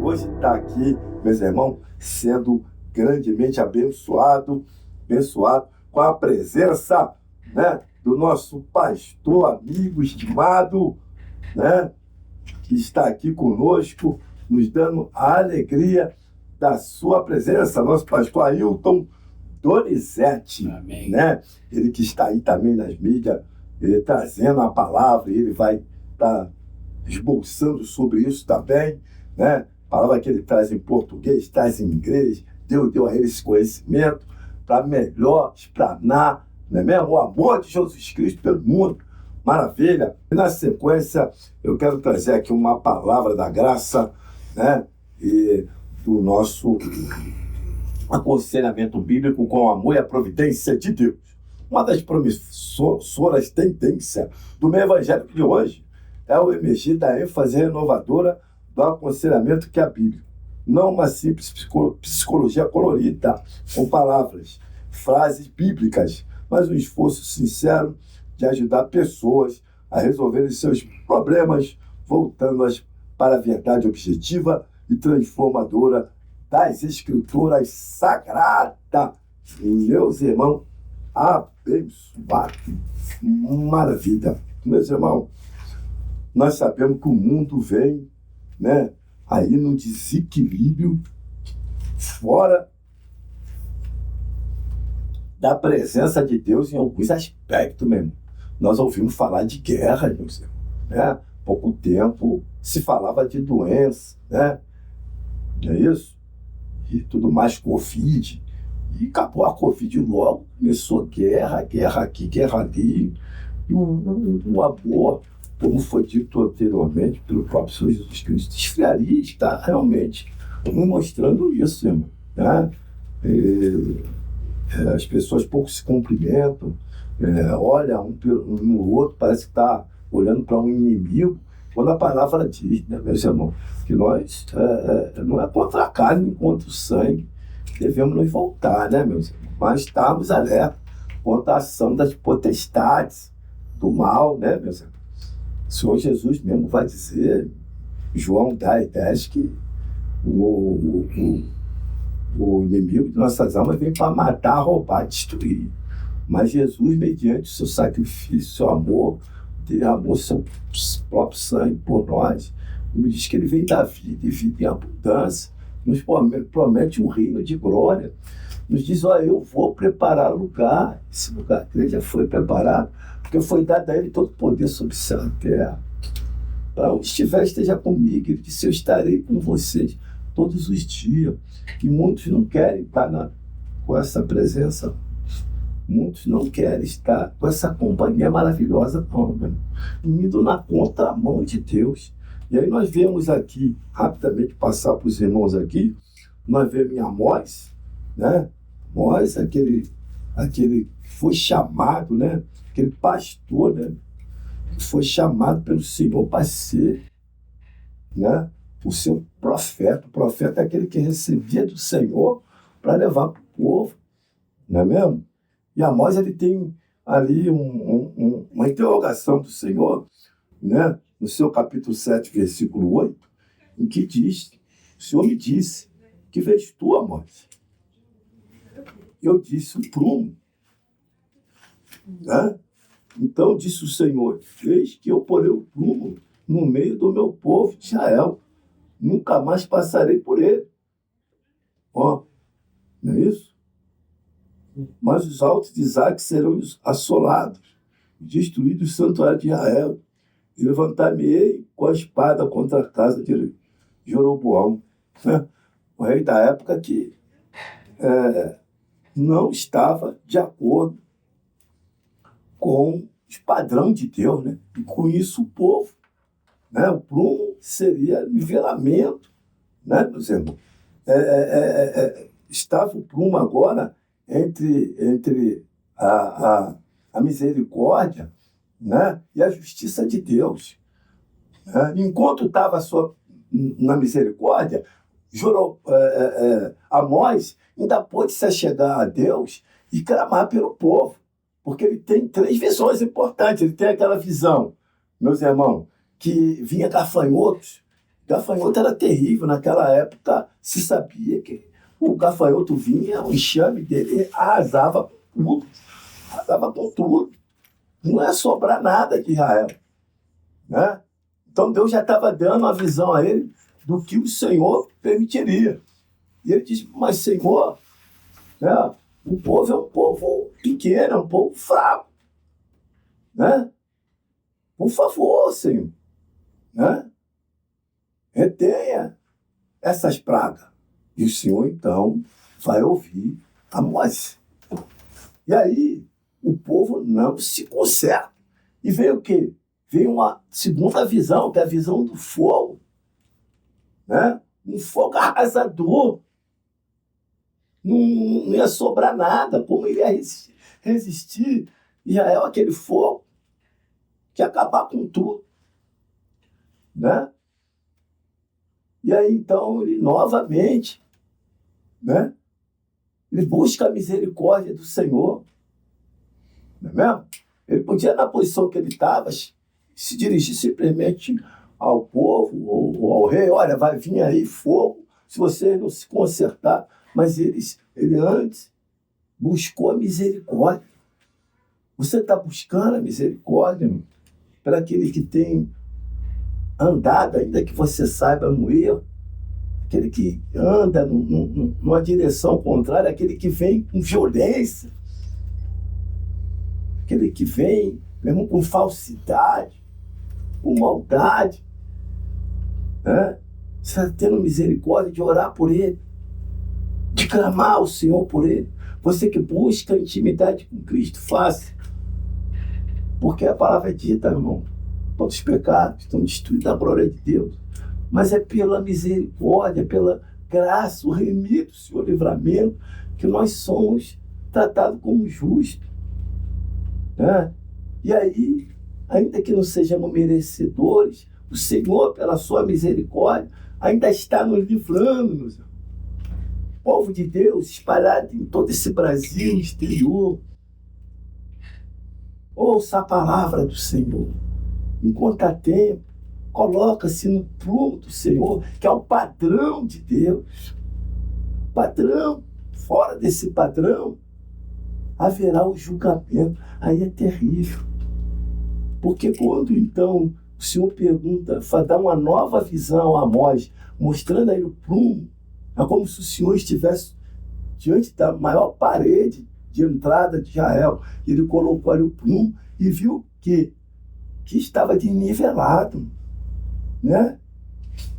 hoje está aqui, meus irmãos, sendo grandemente abençoado com a presença, né, do nosso pastor, amigo, estimado, né, que está aqui conosco, nos dando a alegria da sua presença, nosso pastor Ailton Donizete. Amém. Né? Ele que está aí também nas mídias, trazendo a palavra, ele vai estar esboçando sobre isso também, né? A palavra que ele traz em português, traz em inglês, deu a ele esse conhecimento para melhor explanar, não é mesmo? O amor de Jesus Cristo pelo mundo. Maravilha! E na sequência, eu quero trazer aqui uma palavra da graça, né? E do nosso aconselhamento bíblico com o amor e a providência de Deus. Uma das promissoras tendências do meio evangélico de hoje é o emergir da ênfase renovadora do aconselhamento que é a Bíblia. Não uma simples psicologia colorida, com palavras, frases bíblicas, mas um esforço sincero de ajudar pessoas a resolverem seus problemas, voltando-as para a verdade objetiva e transformadora das Escrituras Sagradas. Meus irmãos, abençoado. Maravilha. Meus irmãos, nós sabemos que o mundo vem, né, aí num desequilíbrio fora da presença de Deus em alguns aspectos mesmo. Nós ouvimos falar de guerra, meus irmãos, né? Há pouco tempo se falava de doença, né? Não é isso? E tudo mais, Covid. E acabou a Covid logo, começou guerra aqui, guerra ali. E o amor, como foi dito anteriormente pelo próprio Senhor Jesus Cristo, esfriaria e está realmente nos mostrando isso, irmão, né? As pessoas pouco se cumprimentam, olham um no outro, parece que está olhando para um inimigo, quando a palavra diz, né, meus irmãos, que nós não é contra a carne, nem contra o sangue, devemos nos voltar, né, meus irmãos, mas estarmos alerta contra a ação das potestades do mal, né, meus irmãos. O Senhor Jesus mesmo vai dizer, João 10, que o inimigo de nossas almas vem para matar, roubar, destruir. Mas Jesus, mediante o seu sacrifício, seu amor, derramou seu próprio sangue por nós. Ele diz que ele vem dar vida e vida em abundância. Nos promete um reino de glória. Nos diz, eu vou preparar lugar. Esse lugar que ele já foi preparado, porque foi dado a ele todo o poder sobre o céu e terra. Para onde estiver, esteja comigo. Ele disse, eu estarei com vocês todos os dias. E muitos não querem estar com essa presença. Muitos não querem estar com essa companhia maravilhosa, não, indo na contramão de Deus. E aí nós vemos aqui, rapidamente passar para os irmãos aqui, nós vemos em Amós, né? Amós, aquele que foi chamado, né? Aquele pastor, né? Que foi chamado pelo Senhor para ser, né, o seu profeta. O profeta é aquele que recebia do Senhor para levar para o povo, não é mesmo? E Amós, ele tem ali uma interrogação do Senhor, né? No seu capítulo 7, versículo 8, em que diz, o Senhor me disse, que vês tu, Amós? Eu disse, um prumo. Né? Então disse o Senhor, eis que eu porei o prumo no meio do meu povo de Israel. Nunca mais passarei por ele. Não é isso? Mas os altos de Isaac serão assolados, destruídos o santuário de Israel. E levantar-me-ei com a espada contra a casa de Jeroboão, né? O rei da época que não estava de acordo com o padrão de Deus, né? E com isso o povo, né? O prumo seria nivelamento, né, meus irmãos? Estava o prumo agora entre a misericórdia, né, e a justiça de Deus. Enquanto estava na misericórdia, Amós ainda pôde se achegar a Deus e clamar pelo povo, porque ele tem 3 visões importantes. Ele tem aquela visão, meus irmãos, que vinha gafanhotos Gafanhoto era terrível. Naquela época se sabia que o gafanhoto vinha, o enxame dele arrasava tudo. Arrasava com tudo. Não ia sobrar nada de Israel. Né? Então Deus já estava dando uma visão a ele do que o Senhor permitiria. E ele disse, mas Senhor, né, o povo é um povo pequeno, é um povo fraco. Né? Por favor, Senhor, né? Retenha essas pragas. E o Senhor, então, vai ouvir a Moisés. E aí, o povo não se conserta. E veio o quê? Veio uma segunda visão, que é a visão do fogo. Né? Um fogo arrasador. Não ia sobrar nada. Como ele ia resistir? Israel, aquele fogo que ia acabar com tudo. Né? E aí, então, ele novamente, né? Ele busca a misericórdia do Senhor. Não é mesmo? Ele podia, na posição que ele estava, se dirigir simplesmente ao povo ou ao rei. Olha, vai vir aí fogo se você não se consertar. Mas ele antes buscou a misericórdia. Você está buscando a misericórdia para aquele que tem andado, ainda que você saiba, no erro, aquele que anda numa direção contrária, aquele que vem com violência, aquele que vem mesmo com falsidade, com maldade. Né? Você está tendo misericórdia de orar por ele, de clamar ao Senhor por ele. Você que busca intimidade com Cristo, faça. Porque a palavra é dita, irmão, todos os pecados estão destruídos da glória de Deus. Mas é pela misericórdia, pela graça, o remido, Senhor, livramento, que nós somos tratados como justos. Né? E aí, ainda que não sejamos merecedores, o Senhor, pela sua misericórdia, ainda está nos livrando, povo de Deus, espalhado em todo esse Brasil exterior. Ouça a palavra do Senhor. Enquanto há tempo, coloca-se no prumo do Senhor, que é o padrão de Deus. Padrão, fora desse padrão, haverá o julgamento. Aí é terrível. Porque quando, então, o Senhor pergunta, dá uma nova visão a Amós, mostrando aí o prumo, é como se o Senhor estivesse diante da maior parede de entrada de Israel. Ele colocou ali o prumo e viu que estava desnivelado. Né?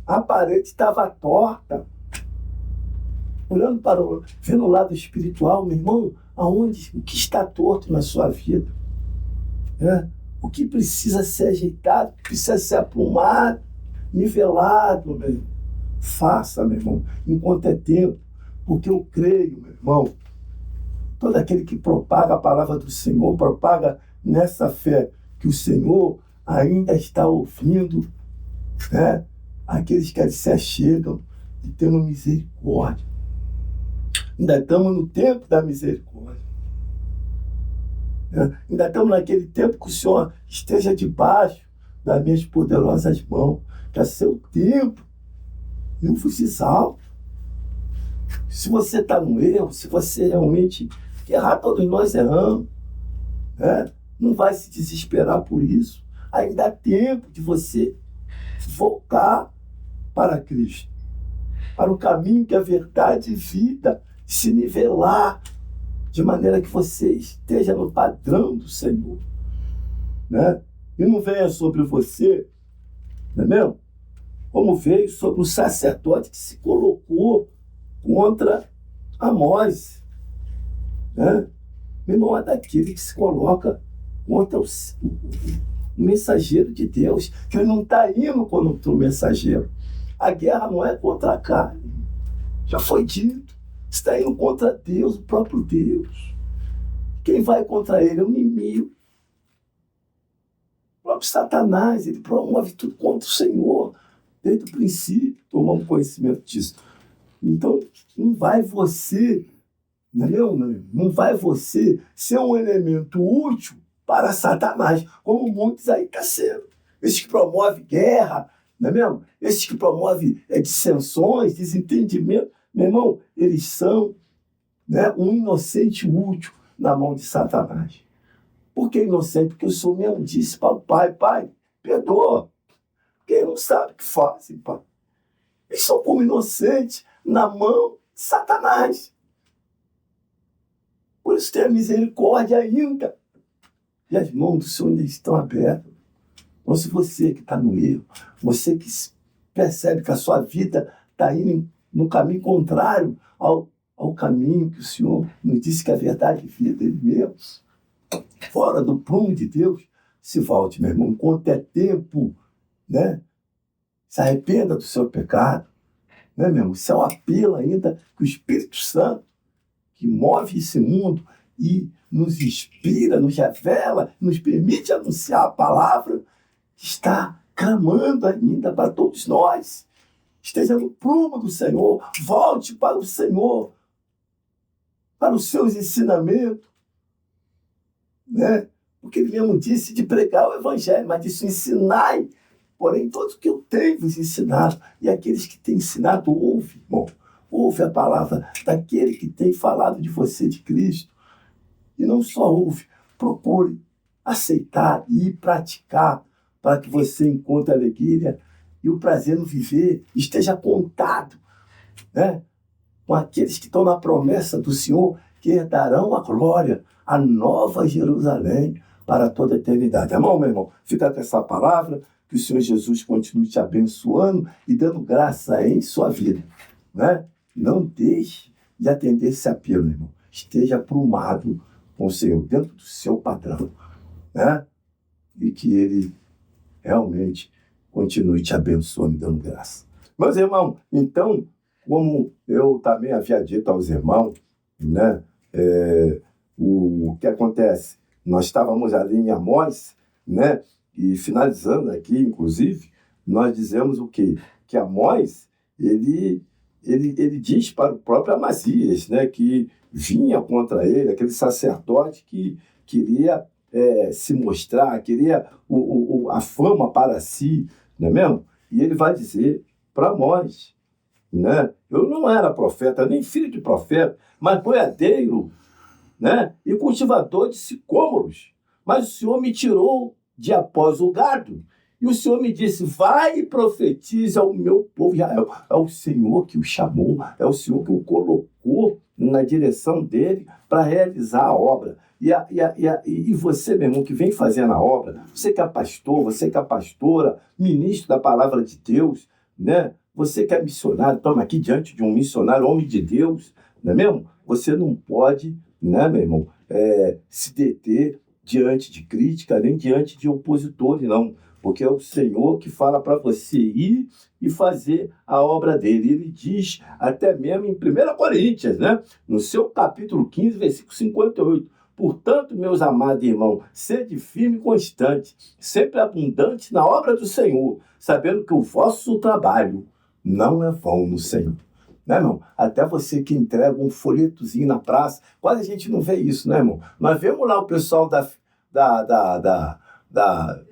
A parede estava torta. Olhando vendo o lado espiritual, meu irmão, o que está torto na sua vida? Né? O que precisa ser ajeitado, precisa ser aprumado, nivelado, meu irmão. Faça, meu irmão, enquanto é tempo, porque eu creio, meu irmão, todo aquele que propaga a palavra do Senhor, propaga nessa fé que o Senhor ainda está ouvindo, né? Aqueles que se achegam e tendo misericórdia. Ainda estamos no tempo da misericórdia. Né? Ainda estamos naquele tempo que o Senhor esteja debaixo das minhas poderosas mãos, que é seu tempo. Eu vos exalto. Se você está no erro, se você realmente errar, todos nós erramos, né? Não vai se desesperar por isso. Ainda há tempo de você voltar para Cristo, para o caminho que é verdade e vida, se nivelar, de maneira que você esteja no padrão do Senhor. Né? E não venha sobre você, não é mesmo? Como veio sobre o sacerdote que se colocou contra Amós. Né? Meu irmão, é daquele que se coloca contra o mensageiro de Deus, que ele não está indo contra o mensageiro. A guerra não é contra a carne. Já foi dito. Está indo contra Deus, o próprio Deus. Quem vai contra ele é o inimigo. O próprio Satanás, ele promove tudo contra o Senhor. Desde o princípio, tomamos conhecimento disso. Então, não vai você, não vai você ser um elemento útil para Satanás, como muitos aí estão sendo. Esses que promovem guerra, não é mesmo? Esses que promovem dissensões, desentendimento, meu irmão, eles são, né, um inocente útil na mão de Satanás. Por que inocente? Porque o Senhor mesmo disse para o pai, pai, perdoa. Porque eles não sabem o que fazem, pai. Eles são como inocentes na mão de Satanás. Por isso tenha misericórdia ainda. E as mãos do Senhor ainda estão abertas. Então, se você que está no erro, você que percebe que a sua vida está indo no caminho contrário ao caminho que o Senhor nos disse que a verdade e vida Ele mesmo, fora do prumo de Deus, se volte, meu irmão, enquanto é tempo, né? Se arrependa do seu pecado, né, meu irmão? Isso é um apelo ainda que o Espírito Santo, que move esse mundo e nos inspira, nos revela, nos permite anunciar a palavra, está clamando ainda para todos nós. Esteja no prumo do Senhor, volte para o Senhor, para os seus ensinamentos, né? Porque ele mesmo disse de pregar o Evangelho, mas disse ensinai, porém todos que eu tenho vos ensinado, e aqueles que têm ensinado, ouve, irmão, ouve a palavra daquele que tem falado de você, de Cristo, e não só ouve, procure aceitar e praticar, para que você encontre a alegria e o prazer no viver esteja contado, né, com aqueles que estão na promessa do Senhor, que herdarão a glória, a nova Jerusalém, para toda a eternidade. Amém, meu irmão? Fica com essa palavra, que o Senhor Jesus continue te abençoando e dando graça em sua vida, né? Não deixe de atender esse apelo, meu irmão. Esteja aprumado com o Senhor, dentro do seu padrão, né? E que Ele realmente continue te abençoando e dando graça. Meus irmãos, então, como eu também havia dito aos irmãos, né? O que acontece? Nós estávamos ali em Amós, né? E finalizando aqui, inclusive, nós dizemos o quê? Que Amós, ele diz para o próprio Amazias, né? Que vinha contra ele, aquele sacerdote que queria se mostrar, queria a fama para si, não é mesmo? E ele vai dizer para Amós, né? Eu não era profeta, nem filho de profeta, mas boiadeiro, né? E cultivador de sicômoros. Mas o Senhor me tirou de após o gado. E o Senhor me disse, vai e profetize ao meu povo Israel. É o Senhor que o chamou, é o Senhor que o colocou na direção dele para realizar a obra. E você, meu irmão, que vem fazendo a obra, você que é pastor, você que é pastora, ministro da palavra de Deus, né? Você que é missionário, toma aqui diante de um missionário, homem de Deus, não é mesmo? Você não pode, né, meu irmão, se deter diante de crítica, nem diante de opositores, não. Porque é o Senhor que fala para você ir e fazer a obra dele. Ele diz, até mesmo em 1 Coríntios, né? No seu capítulo 15, versículo 58. Portanto, meus amados irmãos, sede firme e constante, sempre abundante na obra do Senhor, sabendo que o vosso trabalho não é vão no Senhor. Né, irmão? Até você que entrega um folhetozinho na praça, quase a gente não vê isso, né, irmão? Nós vemos lá o pessoal da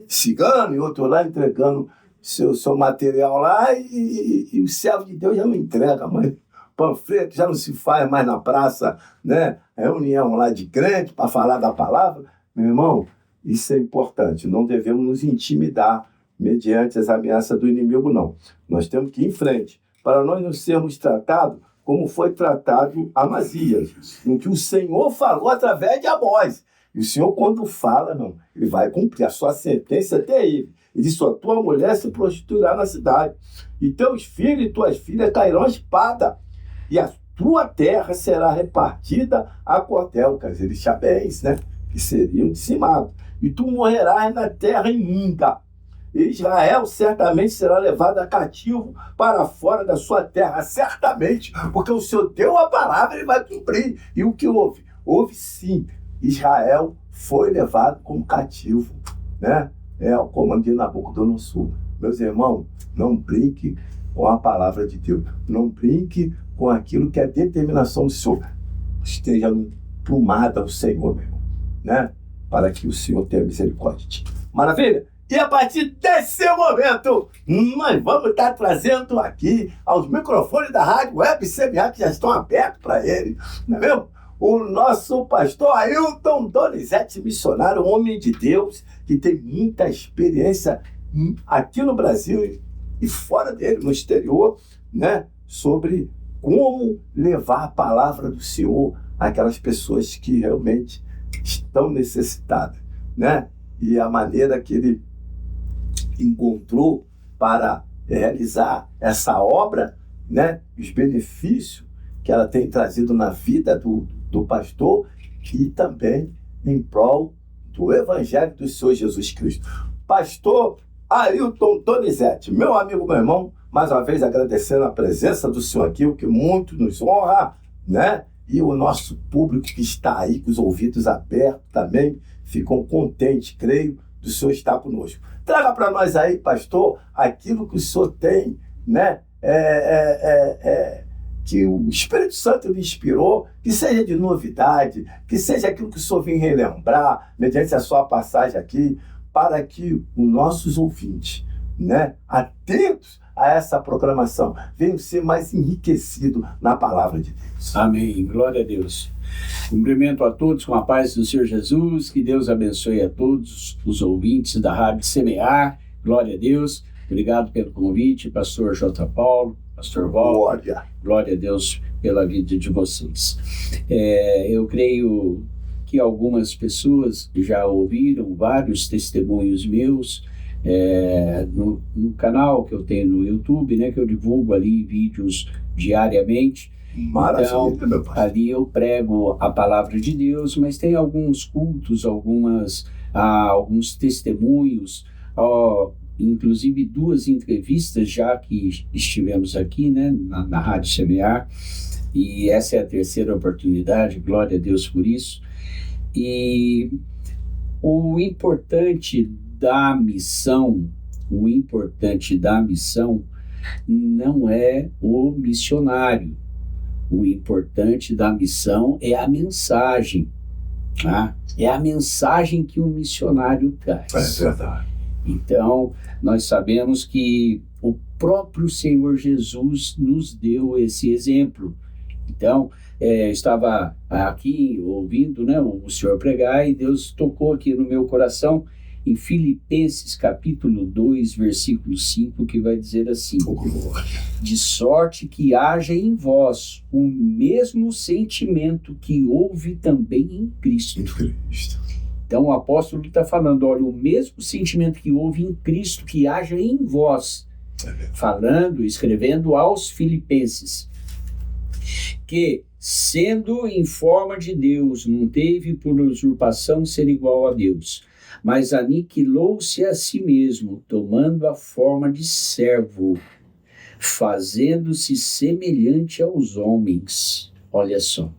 cigano e outro lá entregando seu material lá e o servo de Deus já não entrega, mas panfleto já não se faz mais na praça, né? Reunião lá de crente para falar da palavra. Meu irmão, isso é importante, não devemos nos intimidar mediante as ameaças do inimigo, não. Nós temos que ir em frente, para nós não sermos tratados como foi tratado Amazias, em que o Senhor falou através de Amós. E o Senhor, quando fala, não, ele vai cumprir a sua sentença até ele. Ele disse, a tua mulher se prostituirá na cidade, e teus filhos e tuas filhas cairão a espada, e a tua terra será repartida a cordel, quer dizer, Xabéis, né, que seriam dizimados. E tu morrerás na terra imunda. Israel certamente será levado a cativo para fora da sua terra, certamente, porque o Senhor deu a palavra, ele vai cumprir. E o que houve? Houve sim. Israel foi levado como cativo, né? Ao comando de Nabucodonosor. Meus irmãos, não brinque com a palavra de Deus. Não brinque com aquilo que é determinação do Senhor. Esteja plumada ao Senhor, meu irmão, né? Para que o Senhor tenha misericórdia de ti. Maravilha? E a partir desse momento, nós vamos estar trazendo aqui aos microfones da Rádio Web CMA, que já estão abertos para ele, não é mesmo? O nosso pastor Ailton Donizete, missionário, homem de Deus, que tem muita experiência aqui no Brasil e fora dele, no exterior, né? Sobre como levar a palavra do Senhor àquelas pessoas que realmente estão necessitadas, né? E a maneira que ele encontrou para realizar essa obra, né? Os benefícios que ela tem trazido na vida do pastor e também em prol do Evangelho do Senhor Jesus Cristo. Pastor Ailton Donizete, meu amigo, meu irmão, mais uma vez agradecendo a presença do senhor aqui, o que muito nos honra, né? E o nosso público que está aí, com os ouvidos abertos também, ficam contentes, creio, do senhor estar conosco. Traga para nós aí, pastor, aquilo que o senhor tem, né? Que o Espírito Santo lhe inspirou, que seja de novidade, que seja aquilo que o senhor vem relembrar, mediante a sua passagem aqui, para que os nossos ouvintes, né, atentos a essa programação, venham ser mais enriquecidos na palavra de Deus. Amém. Glória a Deus. Cumprimento a todos com a paz do Senhor Jesus, que Deus abençoe a todos os ouvintes da Rádio Semear. Glória a Deus. Obrigado pelo convite, pastor J. Paulo, pastor Val. Glória a Deus pela vida de vocês. Eu creio que algumas pessoas já ouviram vários testemunhos meus no canal que eu tenho no YouTube, né, que eu divulgo ali vídeos diariamente. Então, ali eu prego a palavra de Deus, mas tem alguns cultos, alguns testemunhos, inclusive 2 entrevistas já que estivemos aqui, né, na Rádio Semear, e essa é a 3ª oportunidade, glória a Deus por isso. E o importante da missão não é o missionário. O importante da missão é a mensagem, tá? É a mensagem que o missionário traz. É verdade. Então, nós sabemos que o próprio Senhor Jesus nos deu esse exemplo. Então, estava aqui ouvindo, né, o senhor pregar, e Deus tocou aqui no meu coração em Filipenses capítulo 2, versículo 5, que vai dizer assim: de sorte que haja em vós o mesmo sentimento que houve também em Cristo. Então o apóstolo está falando, olha, o mesmo sentimento que houve em Cristo, que haja em vós. Falando, escrevendo aos filipenses, que, sendo em forma de Deus, não teve por usurpação ser igual a Deus, mas aniquilou-se a si mesmo, tomando a forma de servo, fazendo-se semelhante aos homens. Olha só.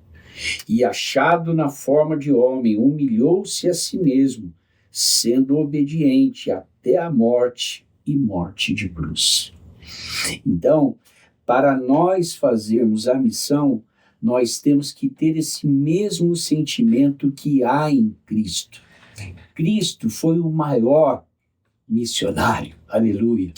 E achado na forma de homem, humilhou-se a si mesmo, sendo obediente até a morte e morte de cruz. Então, para nós fazermos a missão, nós temos que ter esse mesmo sentimento que há em Cristo. Cristo foi o maior missionário, aleluia.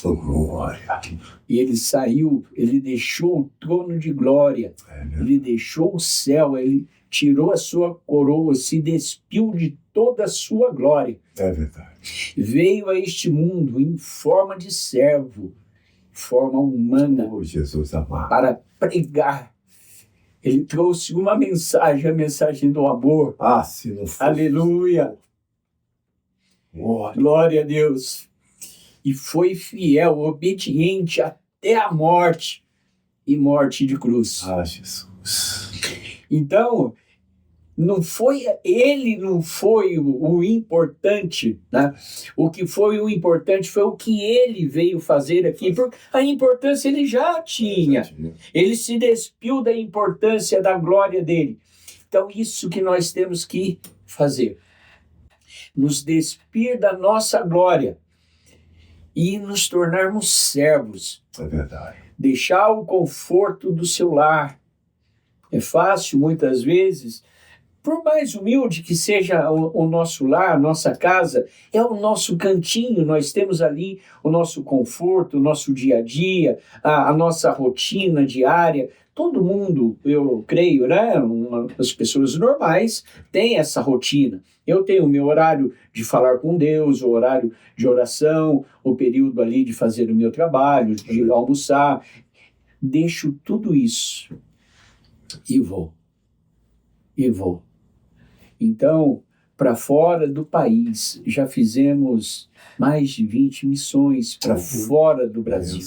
E ele saiu, ele deixou o trono de glória, ele deixou o céu, ele tirou a sua coroa, se despiu de toda a sua glória. É verdade. Veio a este mundo em forma de servo, forma humana, Jesus amado, para pregar. Ele trouxe uma mensagem, a mensagem do amor. Se não fosse... Aleluia. Glória a Deus. E foi fiel, obediente até a morte e morte de cruz. Jesus. Então, ele não foi o importante, né? O que foi o importante foi o que ele veio fazer aqui, porque a importância ele já tinha. Ele se despiu da importância da glória dele. Então, isso que nós temos que fazer. Nos despir da nossa glória e nos tornarmos servos. É verdade. Deixar o conforto do seu lar. É fácil, muitas vezes, Por mais humilde que seja o nosso lar, nossa casa, é o nosso cantinho, nós temos ali o nosso conforto, o nosso dia a dia, a nossa rotina diária. Todo mundo, eu creio, né? As pessoas normais têm essa rotina. Eu tenho o meu horário de falar com Deus, o horário de oração, o período ali de fazer o meu trabalho, de almoçar. Deixo tudo isso e vou. Então, para fora do país, já fizemos mais de 20 missões para fora do Brasil.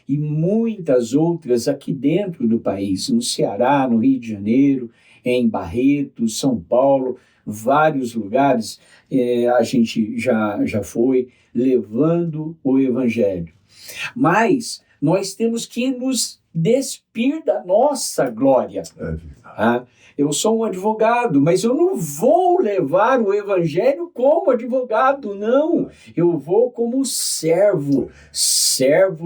E muitas outras aqui dentro do país, no Ceará, no Rio de Janeiro, em Barretos, São Paulo, vários lugares a gente já foi levando o Evangelho. Mas nós temos que nos despir da nossa glória. Eu sou um advogado, mas eu não vou levar o Evangelho como advogado, não. Eu vou como servo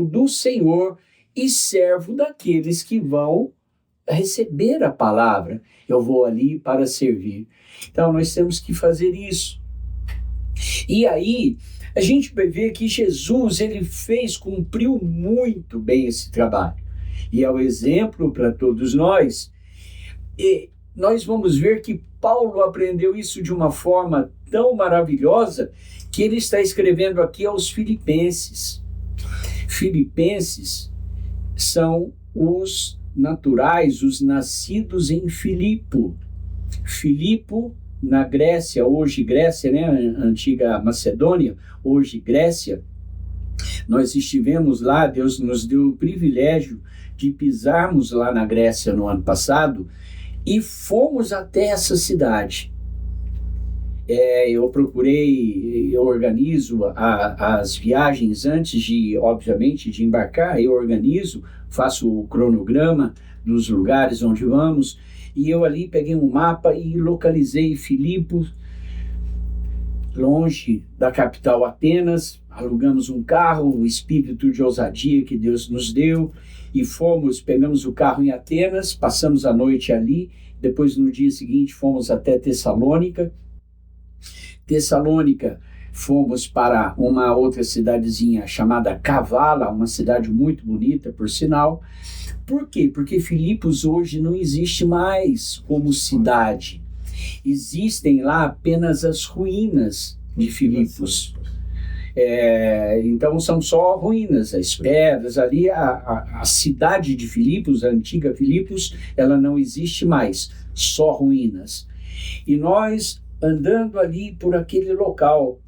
do Senhor e servo daqueles que vão receber a palavra. Eu vou ali para servir. Então, nós temos que fazer isso. E aí, a gente vai ver que Jesus, ele cumpriu muito bem esse trabalho. E é o exemplo para todos nós. E nós vamos ver que Paulo aprendeu isso de uma forma tão maravilhosa que ele está escrevendo aqui aos Filipenses. Filipenses são os naturais, os nascidos em Filipo. Filipo, na Grécia, hoje Grécia, né? Antiga Macedônia, hoje Grécia. Nós estivemos lá, Deus nos deu o privilégio de pisarmos lá na Grécia no ano passado e fomos até essa cidade. Eu organizo as viagens antes obviamente, de embarcar, eu organizo, faço o cronograma dos lugares onde vamos, e eu ali peguei um mapa e localizei Filipos, longe da capital Atenas, alugamos um carro, o espírito de ousadia que Deus nos deu, e pegamos o carro em Atenas, passamos a noite ali, depois no dia seguinte fomos até Tessalônica, fomos para uma outra cidadezinha chamada Kavala, uma cidade muito bonita, por sinal. Por quê? Porque Filipos hoje não existe mais como cidade. Existem lá apenas as ruínas de Filipos. Então são só ruínas, as pedras ali, a cidade de Filipos, a antiga Filipos, ela não existe mais, só ruínas. E nós, andando ali por aquele local,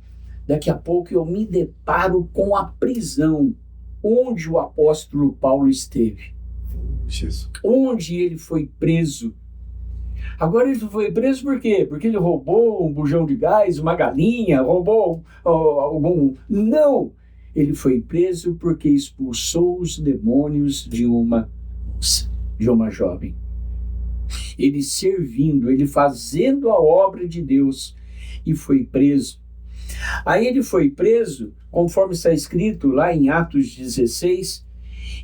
daqui a pouco eu me deparo com a prisão onde o apóstolo Paulo esteve. Jesus. Onde ele foi preso. Agora ele foi preso por quê? Porque ele roubou um bujão de gás, uma galinha, roubou algum... Não! Ele foi preso porque expulsou os demônios de uma jovem. Ele servindo, ele fazendo a obra de Deus, e foi preso. Aí ele foi preso, conforme está escrito lá em Atos 16,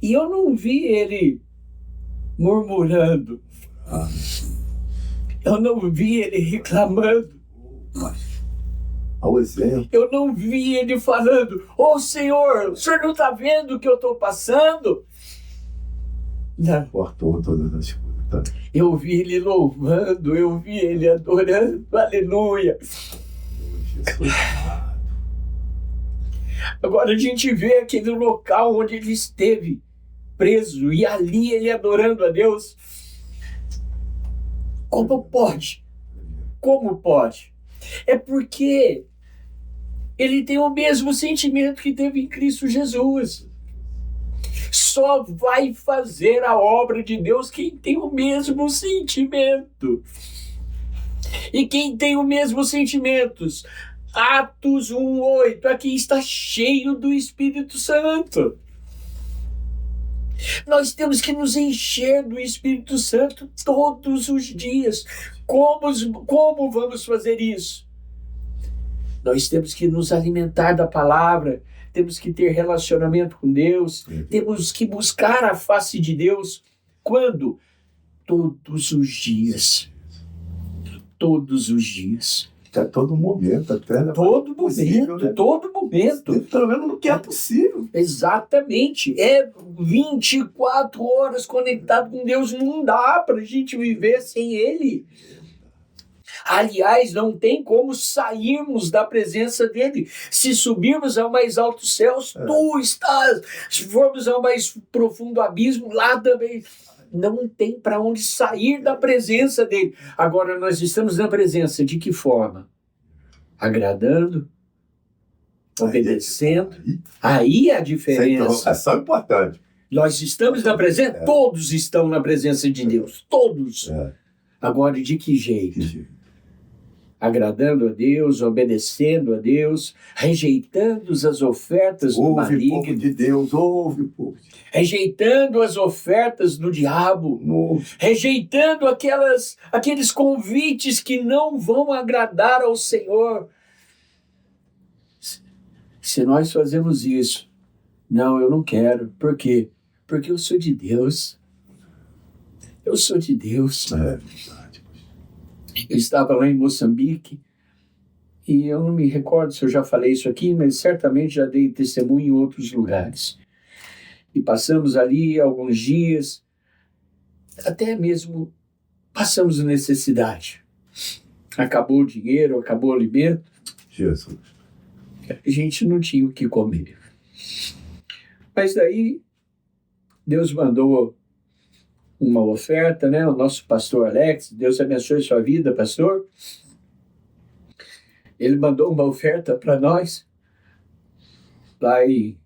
e eu não vi ele murmurando. Eu não vi ele reclamando. Ao exemplo. Eu não vi ele falando: ô Senhor, o Senhor não está vendo o que eu estou passando? Não. Cortou todas as coisas. Tá? Eu vi ele louvando, eu vi ele adorando. Aleluia. Jesus. Agora a gente vê aquele local onde ele esteve preso e ali ele adorando a Deus. Como pode? Como pode? É porque ele tem o mesmo sentimento que teve em Cristo Jesus. Só vai fazer a obra de Deus quem tem o mesmo sentimento. E quem tem o mesmo sentimento? Atos 1:8, aqui está cheio do Espírito Santo. Nós temos que nos encher do Espírito Santo todos os dias. Como vamos fazer isso? Nós temos que nos alimentar da palavra, temos que ter relacionamento com Deus, temos que buscar a face de Deus. Quando? Todos os dias. todos os dias. A todo momento, até. Né? Todo Possível, momento, né? todo momento. Pelo menos no que é possível. Exatamente. É 24 horas conectado com Deus. Não dá para a gente viver sem Ele. Aliás, não tem como sairmos da presença dele. Se subirmos ao mais altos céus, tu estás. Se formos ao mais profundo abismo, lá também. Não tem para onde sair da presença dele. Agora, nós estamos na presença de que forma? Agradando, obedecendo. Aí é a diferença. É só importante. Nós estamos na presença, todos estão na presença de Deus. Todos. Agora, de que jeito? Agradando a Deus, obedecendo a Deus, rejeitando as ofertas do maligno. Ouve, povo de Deus, ouve, povo. Rejeitando as ofertas do diabo. Rejeitando aqueles convites que não vão agradar ao Senhor. Se nós fazemos isso, não, eu não quero. Por quê? Porque eu sou de Deus. Eu sou de Deus. Eu estava lá em Moçambique e eu não me recordo se eu já falei isso aqui, mas certamente já dei testemunho em outros lugares. E passamos ali alguns dias, até mesmo passamos necessidade. Acabou o dinheiro, acabou o alimento. Jesus. A gente não tinha o que comer. Mas daí Deus mandou uma oferta, né? O nosso pastor Alex, Deus abençoe sua vida, pastor. Ele mandou uma oferta para nós, lá em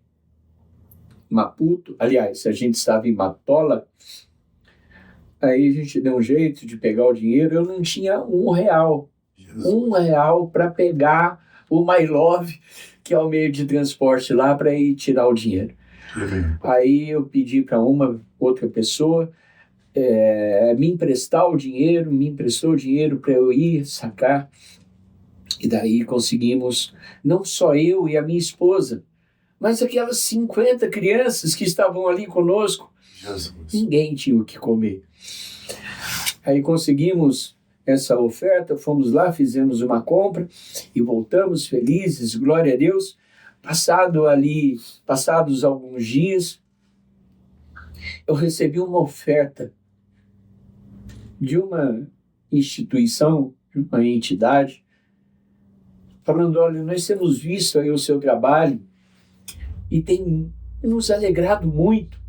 Maputo. Aliás, a gente estava em Matola. Aí a gente deu um jeito de pegar o dinheiro. Eu não tinha R$1. R$1 para pegar o My Love, que é o meio de transporte lá, para ir tirar o dinheiro. Aí eu pedi para uma outra pessoa me emprestou o dinheiro para eu ir sacar. E daí conseguimos, não só eu e a minha esposa, mas aquelas 50 crianças que estavam ali conosco. Jesus. Ninguém tinha o que comer. Aí conseguimos essa oferta, fomos lá, fizemos uma compra e voltamos felizes, glória a Deus. Passados alguns dias, eu recebi uma oferta de uma instituição, de uma entidade, falando, olha, nós temos visto aí o seu trabalho e tem nos alegrado muito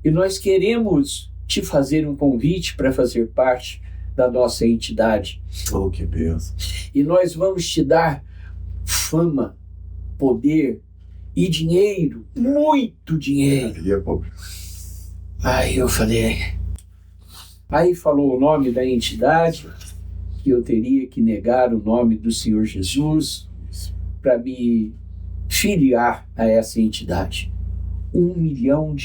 e nós queremos te fazer um convite para fazer parte da nossa entidade. Oh, que bênção. E nós vamos te dar fama, poder e dinheiro, muito dinheiro. Aí eu falei... Aí falou o nome da entidade, que eu teria que negar o nome do Senhor Jesus para me filiar a essa entidade. $1 milhão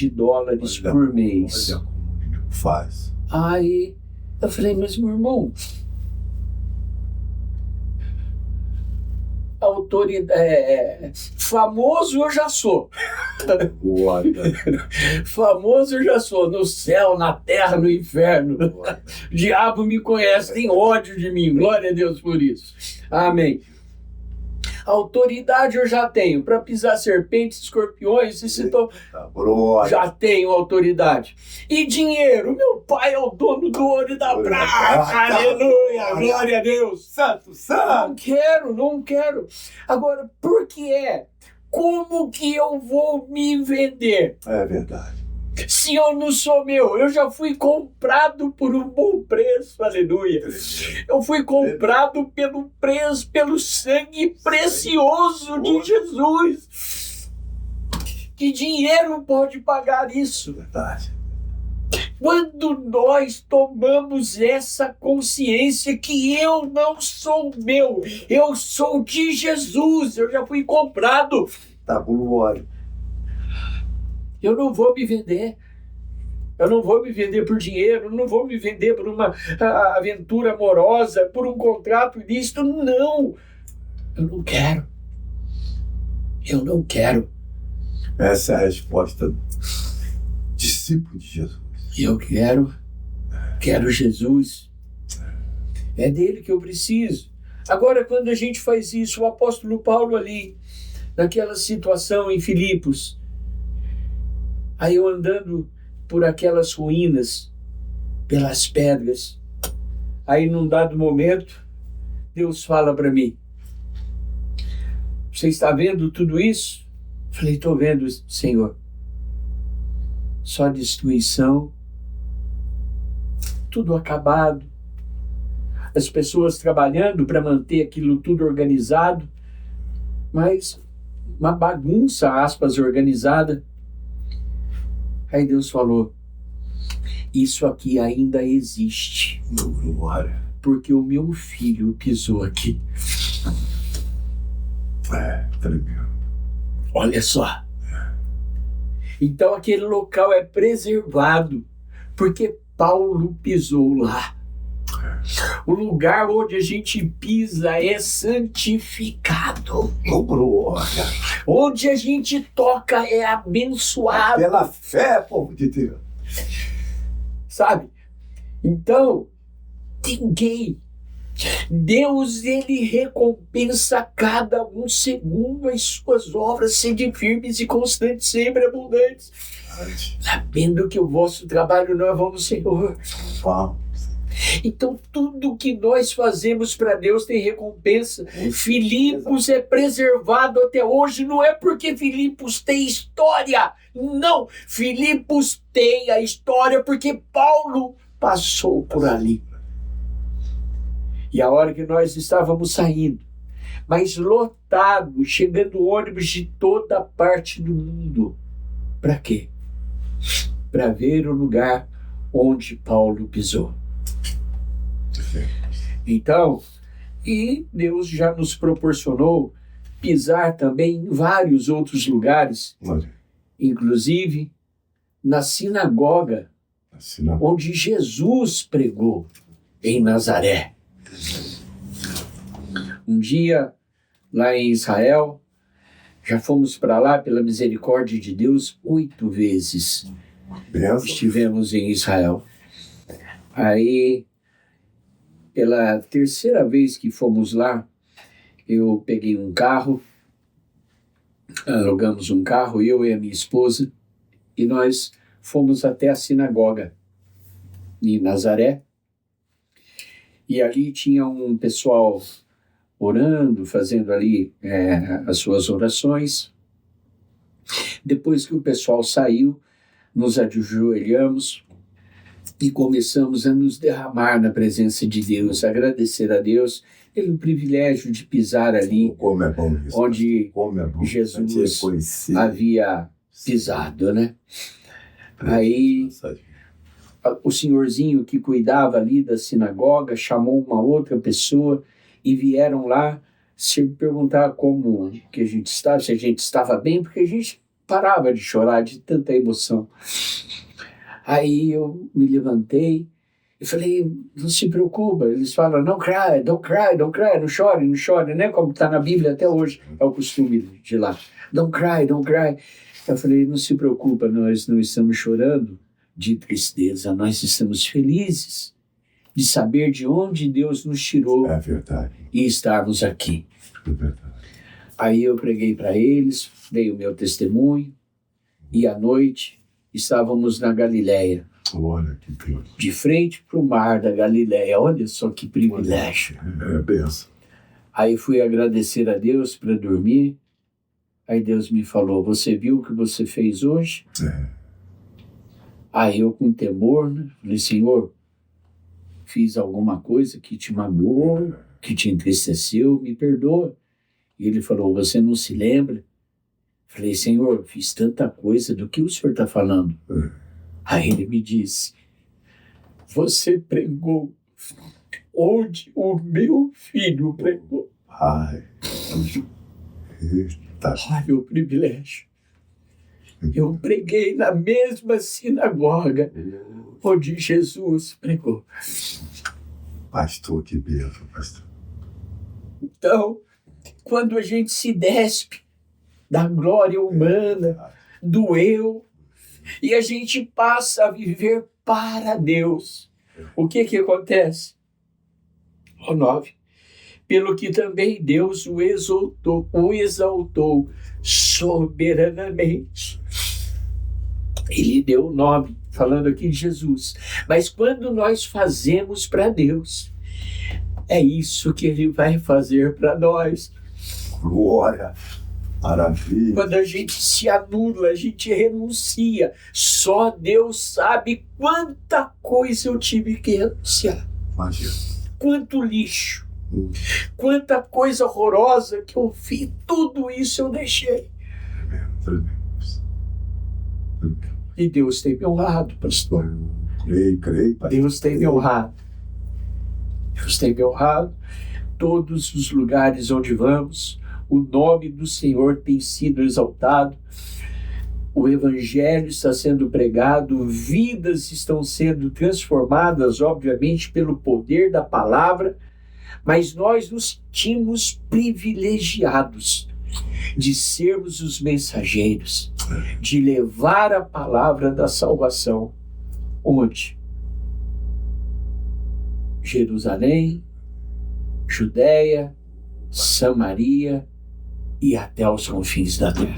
por mês. Olha como faz. Aí eu falei, mas meu irmão, famoso eu já sou. Famoso eu já sou, no céu, na terra, no inferno. O diabo me conhece, tem ódio de mim, glória a Deus por isso. Amém. Autoridade eu já tenho para pisar serpentes, escorpiões, já tenho autoridade. E dinheiro, meu pai é o dono do ouro e da prata. Aleluia, glória a Deus. Santo. Não quero. Agora, por que é? Como que eu vou me vender? É verdade. Se eu não sou meu, eu já fui comprado por um bom preço, aleluia. Eu fui comprado pelo sangue precioso de Jesus. Que dinheiro pode pagar isso? Verdade. Quando nós tomamos essa consciência que eu não sou meu, eu sou de Jesus, eu já fui comprado. Tá, glória. Eu não vou me vender. Eu não vou me vender por dinheiro, eu não vou me vender por uma aventura amorosa, por um contrato ilícito. Não! Eu não quero. Eu não quero. Essa é a resposta. Discípulo de Jesus. Eu quero Jesus. É dele que eu preciso. Agora, quando a gente faz isso, o apóstolo Paulo ali, naquela situação em Filipos, aí eu andando por aquelas ruínas, pelas pedras, aí num dado momento, Deus fala para mim: você está vendo tudo isso? Falei: estou vendo, Senhor. Só destruição, tudo acabado, as pessoas trabalhando para manter aquilo tudo organizado, mas uma bagunça, aspas, organizada. Aí Deus falou: isso aqui ainda existe, Glória. porque o meu filho pisou aqui. Tremendo. Olha só. Então aquele local é preservado, porque Paulo pisou lá. O lugar onde a gente pisa é santificado. Glória. Onde a gente toca é abençoado. Pela fé, povo de Deus. Sabe? Então, ninguém. Deus, ele recompensa cada um segundo as suas obras, sede firmes e constantes, sempre abundantes, sabendo que o vosso trabalho não é vão no Senhor. Vamos. Então, tudo que nós fazemos para Deus tem recompensa. Filipos é preservado até hoje, não é porque Filipos tem história. Não, Filipos tem a história porque Paulo passou por ali. E a hora que nós estávamos saindo, mas lotado, chegando ônibus de toda parte do mundo. Para quê? Para ver o lugar onde Paulo pisou. Então, e Deus já nos proporcionou pisar também em vários outros lugares, inclusive na sinagoga onde Jesus pregou, em Nazaré. Um dia, lá em Israel, já fomos para lá pela misericórdia de Deus 8 vezes. Estivemos em Israel. Aí, pela terceira vez que fomos lá, eu peguei um carro, alugamos um carro, eu e a minha esposa, e nós fomos até a sinagoga em Nazaré. E ali tinha um pessoal orando, fazendo ali as suas orações. Depois que o pessoal saiu, nos ajoelhamos e começamos a nos derramar na presença de Deus, agradecer a Deus pelo privilégio de pisar ali Como é bom isso, onde como é bom. Jesus havia pisado, né? Aí o senhorzinho que cuidava ali da sinagoga chamou uma outra pessoa e vieram lá se perguntar como que a gente estava, se a gente estava bem, porque a gente parava de chorar de tanta emoção. Aí eu me levantei e falei: não se preocupa. Eles falam: não cry, don't cry, don't cry, não chore, né? Como está na Bíblia até hoje, é o costume de lá. Don't cry, don't cry. Eu falei: não se preocupa, nós não estamos chorando de tristeza, nós estamos felizes de saber de onde Deus nos tirou. É verdade. E estarmos aqui. É verdade. Aí eu preguei para eles, dei o meu testemunho, e à noite estávamos na Galileia. Olha que Deus. De frente para o mar da Galileia. Olha só que privilégio. É benção. Aí fui agradecer a Deus para dormir. Aí Deus me falou: você viu o que você fez hoje? Aí eu, com temor, né, falei: Senhor, fiz alguma coisa que te magoou, que te entristeceu, me perdoa. E ele falou: você não se lembra? Falei: Senhor, fiz tanta coisa, do que o Senhor está falando? Aí ele me disse: você pregou onde o meu filho pregou. Ai. Eita. Olha o privilégio. Eu preguei na mesma sinagoga onde Jesus pregou. Pastor, que benção, pastor. Então, quando a gente se despe da glória humana, do eu, e a gente passa a viver para Deus, o que acontece? O 9. Pelo que também Deus o exaltou soberanamente. Ele deu o nome, falando aqui de Jesus. Mas quando nós fazemos para Deus, é isso que Ele vai fazer para nós. Glória, maravilha. Quando a gente se anula, a gente renuncia. Só Deus sabe quanta coisa eu tive que renunciar. Imagina. Quanto lixo. Quanta coisa horrorosa que eu fiz. Tudo isso eu deixei. Tremendo. E Deus tem me honrado, pastor. Creio, pastor. Deus tem me honrado. Deus tem me honrado. Todos os lugares onde vamos, o nome do Senhor tem sido exaltado. O Evangelho está sendo pregado, vidas estão sendo transformadas, obviamente, pelo poder da palavra, mas nós nos sentimos privilegiados de sermos os mensageiros, de levar a palavra da salvação. Onde? Jerusalém, Judéia, Samaria e até os confins da terra.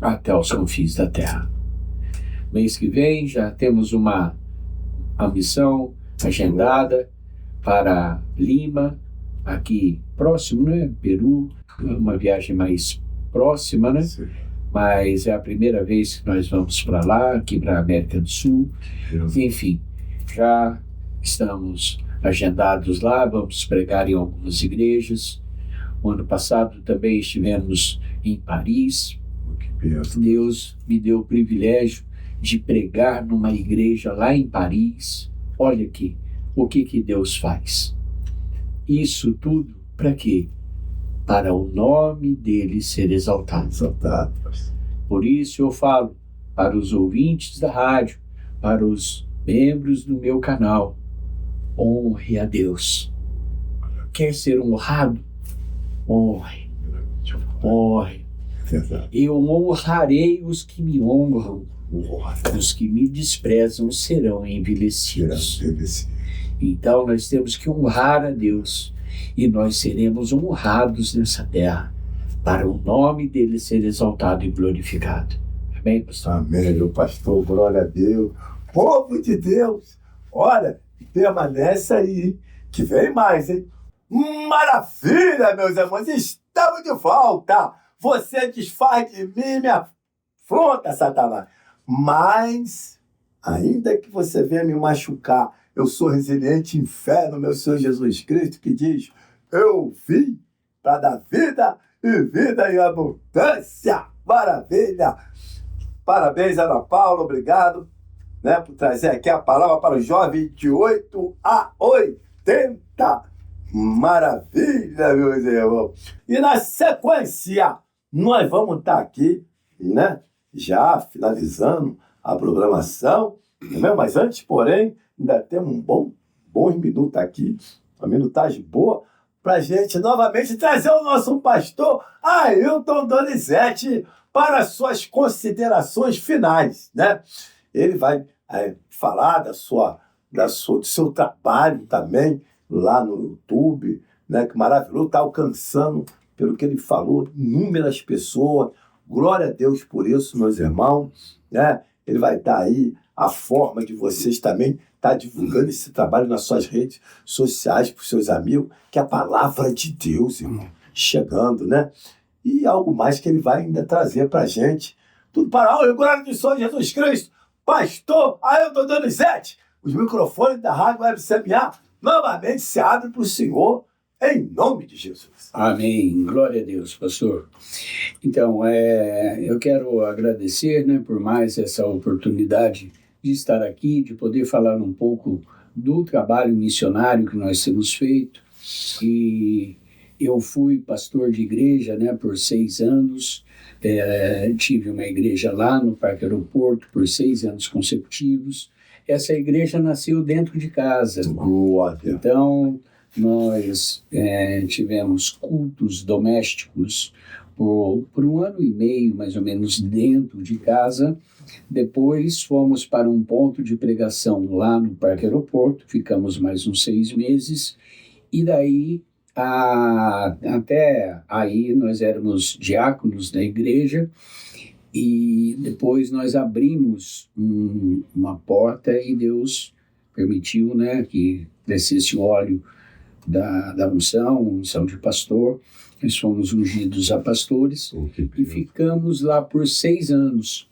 Até os confins da terra. Mês que vem já temos uma missão agendada para Lima, aqui próximo, né? Peru, uma viagem mais próxima, né? Sim. Mas é a primeira vez que nós vamos para lá, aqui para a América do Sul. Enfim, já estamos agendados lá, vamos pregar em algumas igrejas. O ano passado também estivemos em Paris. Deus me deu o privilégio de pregar numa igreja lá em Paris. Olha aqui, o que Deus faz. Isso tudo para quê? Para o nome dele ser exaltado. Por isso eu falo para os ouvintes da rádio, para os membros do meu canal, honre a Deus. Quer ser honrado? Honre. Honre. Eu honrarei os que me honram. Os que me desprezam serão envelhecidos. Então nós temos que honrar a Deus e nós seremos honrados nessa terra para o nome dele ser exaltado e glorificado. Amém, pastor? Amém, meu pastor, glória a Deus. Povo de Deus, olha, permanece aí, que vem mais, hein? Maravilha, meus irmãos, estamos de volta. Você desfaz de mim, me afronta, Satanás. Mas, ainda que você venha me machucar, eu sou resiliente em fé no meu Senhor Jesus Cristo, que diz, eu vim para dar vida e vida em abundância. Maravilha. Parabéns, Ana Paula, obrigado, né, por trazer aqui a palavra para o jovem de 8 a 80. Maravilha, meus irmãos. E na sequência, nós vamos estar aqui, né, já finalizando a programação, né? Mas antes, porém, ainda temos bons minutos aqui, uma minutagem boa, para a gente novamente trazer o nosso pastor Ailton Donizete para suas considerações finais, né? Ele vai falar do seu trabalho também lá no YouTube, né? Que maravilhoso, está alcançando, pelo que ele falou, inúmeras pessoas. Glória a Deus por isso, meus irmãos, né? Ele vai estar aí, a forma de vocês também estar divulgando esse trabalho nas suas redes sociais para os seus amigos, que é a palavra de Deus, irmão, chegando, né? E algo mais que ele vai ainda trazer para a gente. Tudo para a glória do Senhor Jesus Cristo, pastor Ailton Donizete. Os microfones da Rádio Web CMA novamente se abrem para o Senhor, em nome de Jesus. Amém. Glória a Deus, pastor. Então, eu quero agradecer, né, por mais essa oportunidade de estar aqui, de poder falar um pouco do trabalho missionário que nós temos feito. E eu fui pastor de igreja, né, por 6 anos. Tive uma igreja lá no Parque Aeroporto por 6 anos consecutivos. Essa igreja nasceu dentro de casa. Glória. Então, nós tivemos cultos domésticos por 1 ano e meio, mais ou menos, dentro de casa. Depois fomos para um ponto de pregação lá no Parque Aeroporto, ficamos mais uns 6 meses, e daí, até aí, nós éramos diáconos da igreja, e depois nós abrimos uma porta e Deus permitiu, né, que descesse o óleo da unção de pastor. Nós fomos ungidos a pastores e ficamos lá por 6 anos.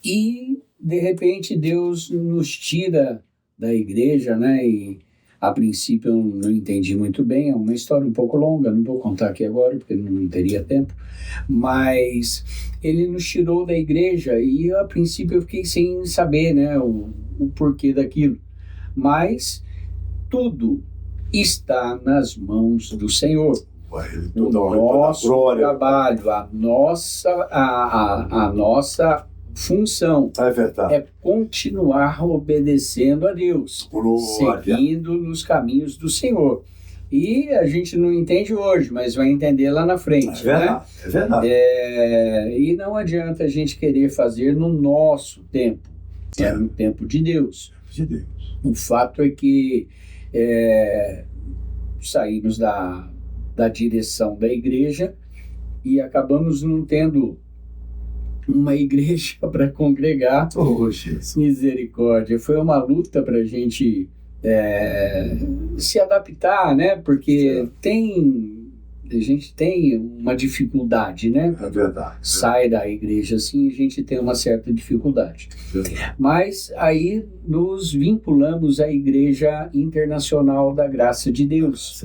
E, de repente, Deus nos tira da igreja, né? E, a princípio, eu não entendi muito bem. É uma história um pouco longa, não vou contar aqui agora, porque não teria tempo. Mas ele nos tirou da igreja e, a princípio, eu fiquei sem saber, né, o porquê daquilo. Mas tudo está nas mãos do Senhor. O nosso trabalho, a nossa função é continuar obedecendo a Deus, seguindo nos caminhos do Senhor. E a gente não entende hoje, mas vai entender lá na frente. É verdade. E não adianta a gente querer fazer no nosso tempo, é no tempo de Deus. O fato é que saímos da direção da igreja e acabamos não tendo uma igreja para congregar. Misericórdia, foi uma luta para a gente se adaptar, né? Porque a gente tem uma dificuldade, né? É verdade. Sai da igreja assim, a gente tem uma certa dificuldade. Mas aí nos vinculamos à Igreja Internacional da Graça de Deus.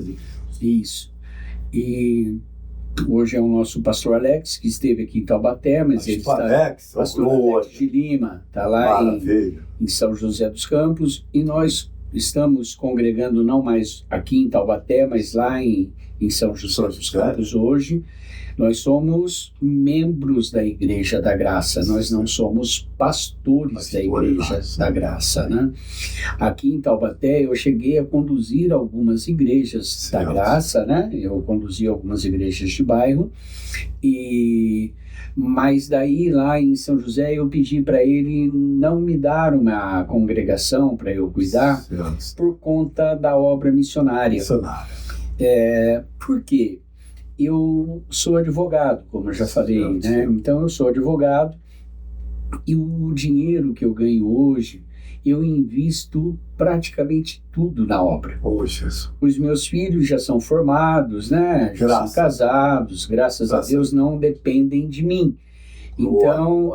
Isso. E hoje é o nosso pastor Alex, que esteve aqui em Taubaté, mas ele está... Pastor Alex de Lima, está lá em São José dos Campos, e nós estamos congregando não mais aqui em Taubaté, mas lá em São José dos Campos hoje. Nós somos membros da Igreja da Graça, nós não somos pastores da Igreja da Graça, né? Aqui em Taubaté eu cheguei a conduzir algumas igrejas da Graça, né? Eu conduzi algumas igrejas de bairro, mas daí lá em São José eu pedi para ele não me dar uma congregação para eu cuidar por conta da obra missionária. Por quê? Eu sou advogado, como eu já falei, né? Então eu sou advogado e o dinheiro que eu ganho hoje, eu invisto praticamente tudo na obra. Os meus filhos já são formados, né? Já são casados, graças a Deus não dependem de mim. Então,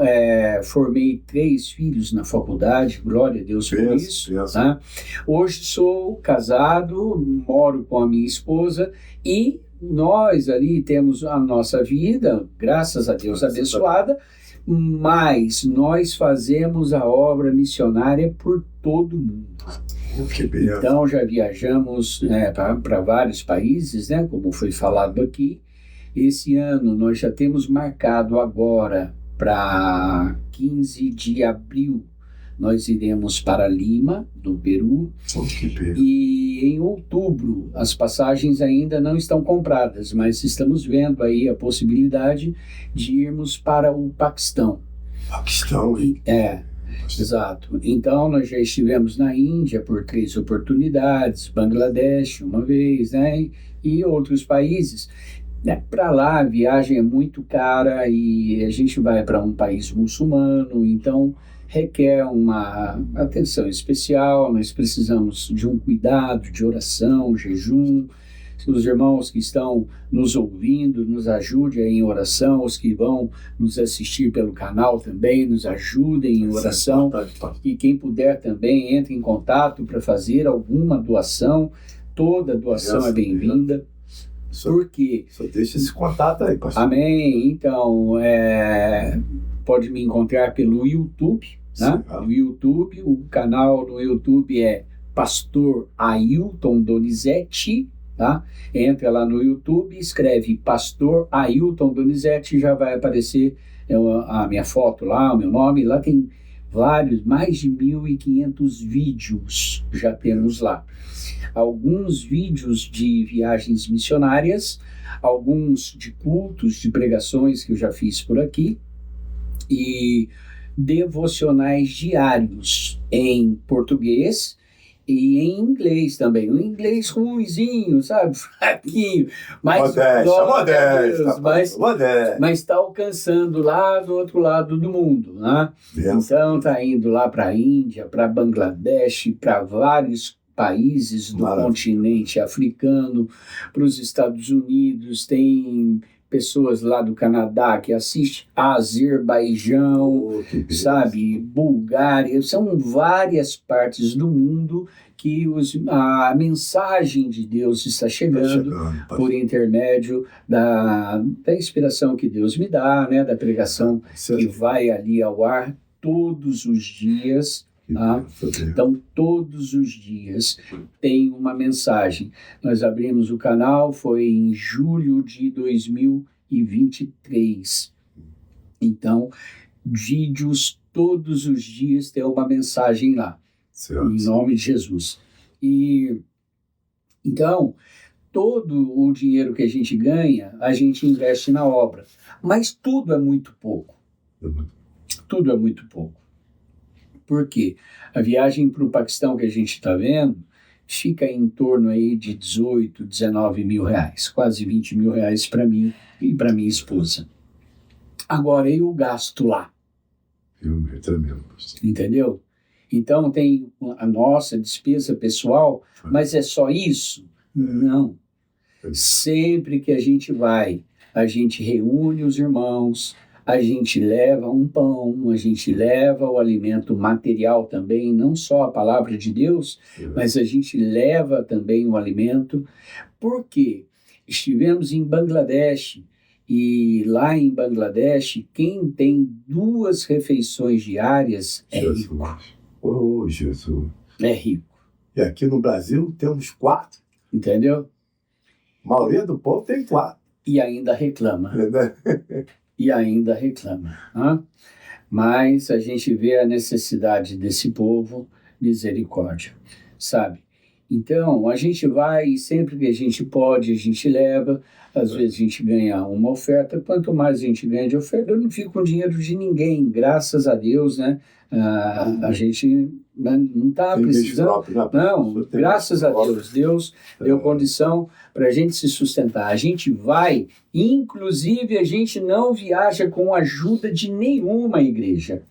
formei 3 filhos na faculdade, glória a Deus por isso. Tá? Hoje sou casado, moro com a minha esposa e nós ali temos a nossa vida, graças a Deus, abençoada, mas nós fazemos a obra missionária por todo mundo. Então já viajamos para vários países, né, como foi falado aqui. Esse ano nós já temos marcado agora para 15 de abril. Nós iremos para Lima, do Peru, e em outubro as passagens ainda não estão compradas, mas estamos vendo aí a possibilidade de irmos para o Paquistão. Exato. Então nós já estivemos na Índia por 3 oportunidades, Bangladesh uma vez, né, e outros países. Para lá a viagem é muito cara e a gente vai para um país muçulmano, então requer uma atenção especial, nós precisamos de um cuidado, de oração, jejum. Os irmãos que estão nos ouvindo, nos ajudem em oração, os que vão nos assistir pelo canal também, nos ajudem em oração. E quem puder também, entre em contato para fazer alguma doação, toda doação é bem-vinda. Por quê? Só deixa esse contato aí, pastor. Amém. Então, pode me encontrar pelo YouTube, né? No YouTube, o canal no YouTube é Pastor Ailton Donizete, tá? Entra lá no YouTube, escreve Pastor Ailton Donizete, já vai aparecer a minha foto lá, o meu nome, lá tem mais de 1.500 vídeos já temos lá. Alguns vídeos de viagens missionárias, alguns de cultos, de pregações que eu já fiz por aqui, e devocionais diários em português e em inglês também. Um inglês ruinzinho, sabe? Fraquinho. Mas está alcançando lá do outro lado do mundo, né? Então está indo lá para a Índia, para Bangladesh, para vários países do continente africano, para os Estados Unidos, tem pessoas lá do Canadá que assistem, Azerbaijão, sabe, Bulgária, são várias partes do mundo que a mensagem de Deus está chegando por intermédio da inspiração que Deus me dá, né, da pregação que vai ali ao ar todos os dias. Então, todos os dias tem uma mensagem. Nós abrimos o canal, foi em julho de 2023. Então, vídeos todos os dias tem uma mensagem lá, em nome de Jesus. E então, todo o dinheiro que a gente ganha, a gente investe na obra. Mas tudo é muito pouco. Tudo é muito pouco. Por quê? A viagem para o Paquistão que a gente está vendo fica em torno aí de 18, 19 mil reais, quase 20 mil reais para mim e para minha esposa. Agora, e o gasto lá? É tremendo. Entendeu? Então, tem a nossa despesa pessoal, mas é só isso? Não. Sempre que a gente vai, a gente reúne os irmãos, a gente leva um pão, a gente leva o alimento material também, não só a palavra de Deus, mas a gente leva também o alimento, porque estivemos em Bangladesh, e lá em Bangladesh, quem tem 2 refeições diárias é rico. Oh, Jesus! É rico. E aqui no Brasil temos 4. Entendeu? A maioria do povo tem 4. E ainda reclama. E ainda reclama. Né? Mas a gente vê a necessidade desse povo, misericórdia, sabe? Então, a gente vai e sempre que a gente pode, a gente leva. Às vezes a gente ganha uma oferta. Quanto mais a gente ganha de oferta, eu não fico com dinheiro de ninguém, graças a Deus, né? A gente não está precisando. Não, graças a Deus. Deus deu condição para a gente se sustentar. A gente vai, inclusive a gente não viaja com a ajuda de nenhuma igreja,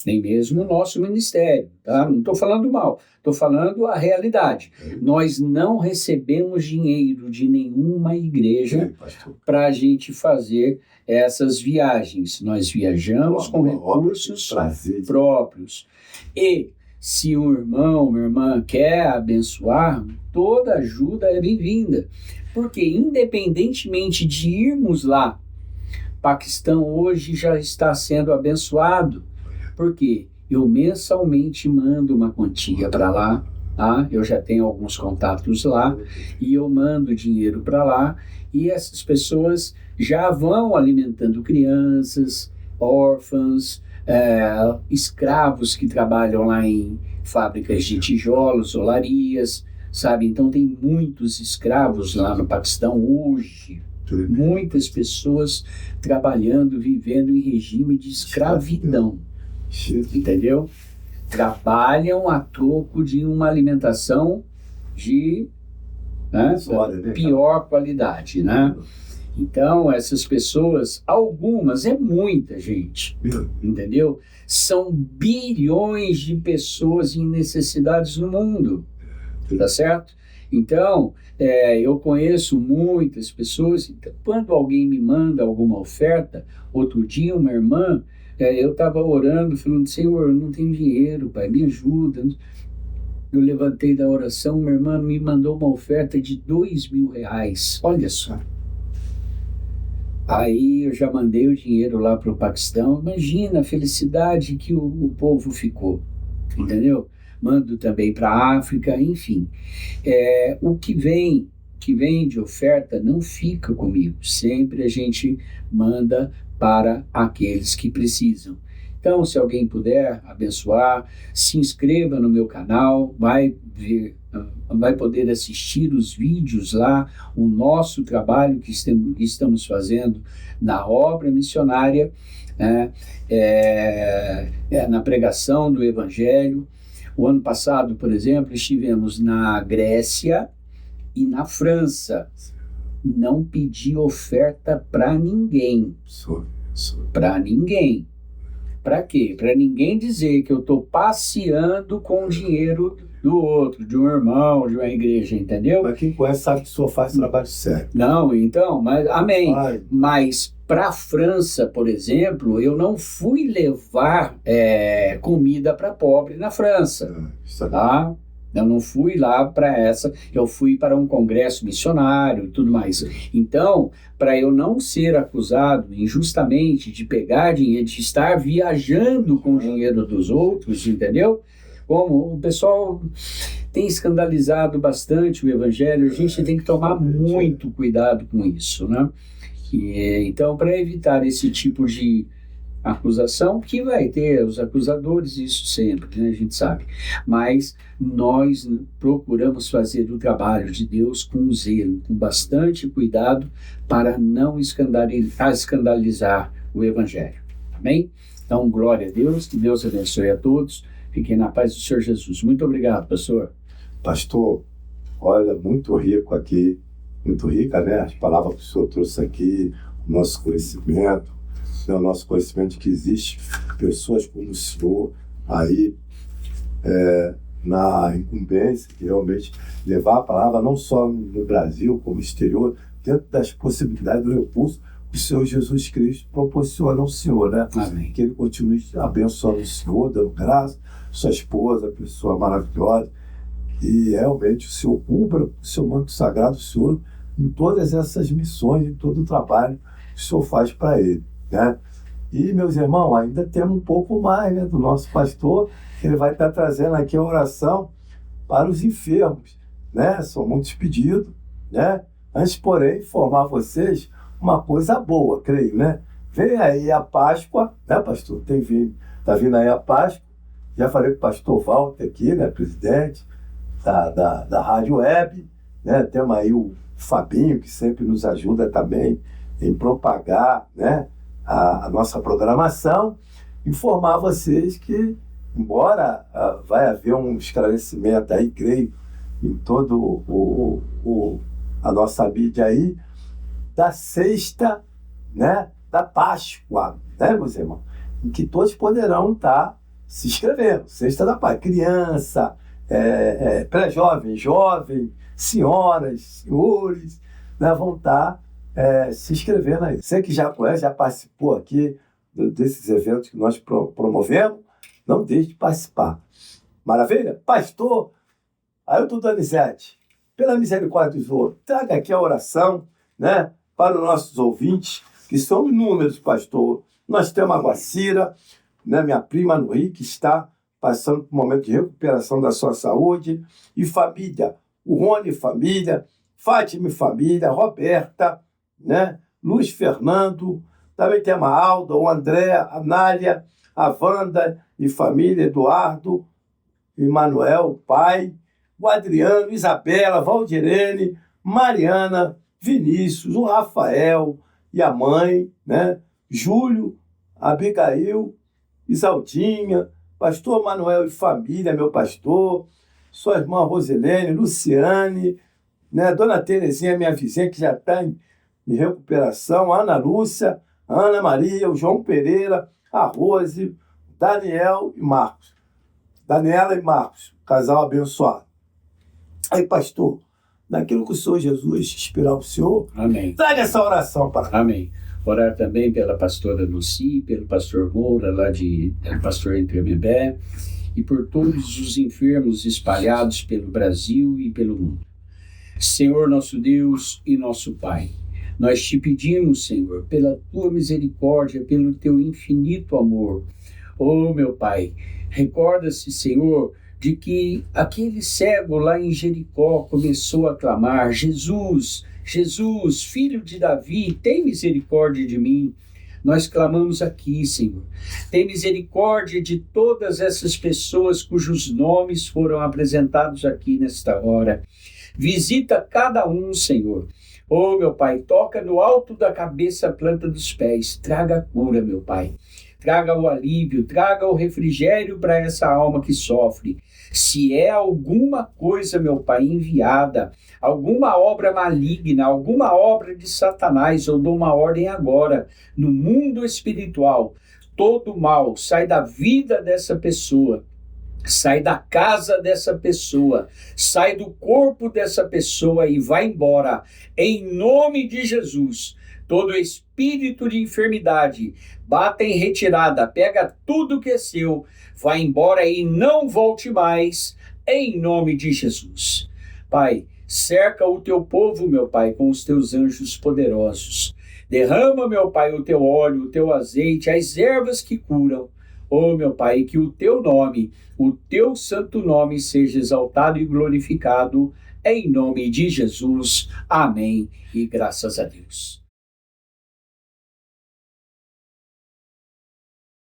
nem mesmo o nosso ministério, tá? Não estou falando mal, estou falando a realidade. Nós não recebemos dinheiro de nenhuma igreja para a gente fazer essas viagens. Nós viajamos com recursos próprios. E se um irmão, uma irmã quer abençoar, toda ajuda é bem-vinda. Porque independentemente de irmos lá, Paquistão hoje já está sendo abençoado. Porque eu mensalmente mando uma quantia para lá, tá? Eu já tenho alguns contatos lá, e eu mando dinheiro para lá, e essas pessoas já vão alimentando crianças, órfãos, escravos que trabalham lá em fábricas de tijolos, olarias, sabe? Então tem muitos escravos lá no Paquistão hoje, muitas pessoas trabalhando, vivendo em regime de escravidão. Entendeu? Trabalham a troco de uma alimentação de pior qualidade, né? Então, essas pessoas, algumas, é muita gente, entendeu? São bilhões de pessoas em necessidades no mundo, tá certo? Então, eu conheço muitas pessoas, então, quando alguém me manda alguma oferta, outro dia uma irmã, eu estava orando, falando, Senhor, eu não tenho dinheiro, Pai, me ajuda. Eu levantei da oração, minha irmã me mandou uma oferta de 2 mil reais, olha só. Aí eu já mandei o dinheiro lá para o Paquistão, imagina a felicidade que o povo ficou, entendeu? Mando também para a África, enfim. O que vem de oferta não fica comigo, sempre a gente manda para aqueles que precisam. Então, se alguém puder abençoar, se inscreva no meu canal, vai poder assistir os vídeos lá, o nosso trabalho que estamos fazendo na obra missionária, né, na pregação do Evangelho. O ano passado, por exemplo, estivemos na Grécia e na França. Não pedi oferta para ninguém. Para ninguém. Para quê? Para ninguém dizer que eu estou passeando com o dinheiro do outro, de um irmão, de uma igreja, entendeu? Mas quem conhece sabe que o senhor faz trabalho sério. Não, então, mas amém. Mas para a França, por exemplo, eu não fui levar comida para pobre na França, tá? Eu não fui lá para eu fui para um congresso missionário e tudo mais. Então, para eu não ser acusado injustamente de pegar dinheiro, de estar viajando com o dinheiro dos outros, entendeu? Como o pessoal tem escandalizado bastante o Evangelho, a gente tem que tomar muito cuidado com isso, né? Então, para evitar esse tipo de acusação, que vai ter os acusadores, isso sempre, né, a gente sabe, mas nós procuramos fazer o trabalho de Deus com zelo, com bastante cuidado, para não escandalizar o Evangelho, amém? Então, glória a Deus, que Deus abençoe a todos, fiquem na paz do Senhor Jesus. Muito obrigado, pastor. Pastor, olha, muito rico aqui, muito rica, né, as palavras que o senhor trouxe aqui, o nosso conhecimento, o nosso conhecimento de que existe pessoas como o senhor aí na incumbência de realmente levar a palavra não só no Brasil, como no exterior, dentro das possibilidades do recurso que o Senhor Jesus Cristo proporciona ao senhor, né? Amém. Que ele continue abençoando o senhor, dando graça, sua esposa, pessoa maravilhosa, e realmente o senhor cubra o seu manto sagrado, o senhor, em todas essas missões, em todo o trabalho que o senhor faz para ele, né? E, meus irmãos, ainda temos um pouco mais, né, do nosso pastor, que ele vai estar trazendo aqui a oração para os enfermos, né? São muitos pedidos, né? Antes, porém, informar vocês uma coisa boa, creio, né? Vem aí a Páscoa, né, pastor? Está vindo aí a Páscoa. Já falei com o pastor Walter aqui, né, presidente da Rádio Web, né? Temos aí o Fabinho, que sempre nos ajuda também em propagar, né, a nossa programação. Informar vocês que, embora vai haver um esclarecimento aí, creio, em todo a nossa mídia aí, da sexta, né, da Páscoa, né, meus irmãos? Em que todos poderão estar se inscrevendo. Sexta da Páscoa. Criança, pré-jovem, jovem, senhoras, senhores, né, vão estar se inscrevendo aí. Você que já conhece, já participou aqui desses eventos que nós promovemos, não deixe de participar. Maravilha? Pastor Ailton Donizete, pela misericórdia do Senhor, traga aqui a oração, né, para os nossos ouvintes, que são inúmeros, pastor. Nós temos a Guacira, né, minha prima no Rio, que está passando por um momento de recuperação da sua saúde, e família, o Rony família, Fátima família, Roberta, né, Luiz Fernando, também temos a Alda, o André, a Nália, a Wanda e família, Eduardo, Emanuel, o pai, o Adriano, Isabela, Valdirene, Mariana, Vinícius, o Rafael e a mãe, né, Júlio, Abigail, Isaldinha, pastor Manuel e família, meu pastor, sua irmã Rosilene, Luciane, né, dona Terezinha, minha vizinha, que já está em recuperação, a Ana Lúcia, a Ana Maria, o João Pereira, a Rose, Daniel e Marcos. Daniela e Marcos, casal abençoado. Aí, pastor, naquilo que o Senhor Jesus inspirar o Senhor, amém, traga essa oração para nós. Amém. Orar também pela pastora Luci, pelo pastor Moura, lá de pastor Entremebé, e por todos os enfermos espalhados pelo Brasil e pelo mundo. Senhor nosso Deus e nosso Pai, nós te pedimos, Senhor, pela tua misericórdia, pelo teu infinito amor. Oh, meu Pai, recorda-se, Senhor, de que aquele cego lá em Jericó começou a clamar: Jesus, Jesus, filho de Davi, tem misericórdia de mim. nós clamamos aqui, Senhor. Tem misericórdia de todas essas pessoas cujos nomes foram apresentados aqui nesta hora. Visita cada um, Senhor. Oh, meu Pai, toca no alto da cabeça, a planta dos pés. Traga a cura, meu Pai. Traga o alívio, traga o refrigério para essa alma que sofre. Se é alguma coisa, meu Pai, enviada, alguma obra maligna, alguma obra de Satanás, eu dou uma ordem agora, no mundo espiritual, todo mal sai da vida dessa pessoa, sai da casa dessa pessoa, sai do corpo dessa pessoa e vai embora, em nome de Jesus. Todo espírito de enfermidade, bata em retirada, pega tudo que é seu, vai embora e não volte mais, em nome de Jesus. Pai, cerca o teu povo, meu Pai, com os teus anjos poderosos. Derrama, meu Pai, o teu óleo, o teu azeite, as ervas que curam. Oh, meu Pai, que o teu nome, o teu santo nome seja exaltado e glorificado, em nome de Jesus. Amém. E graças a Deus.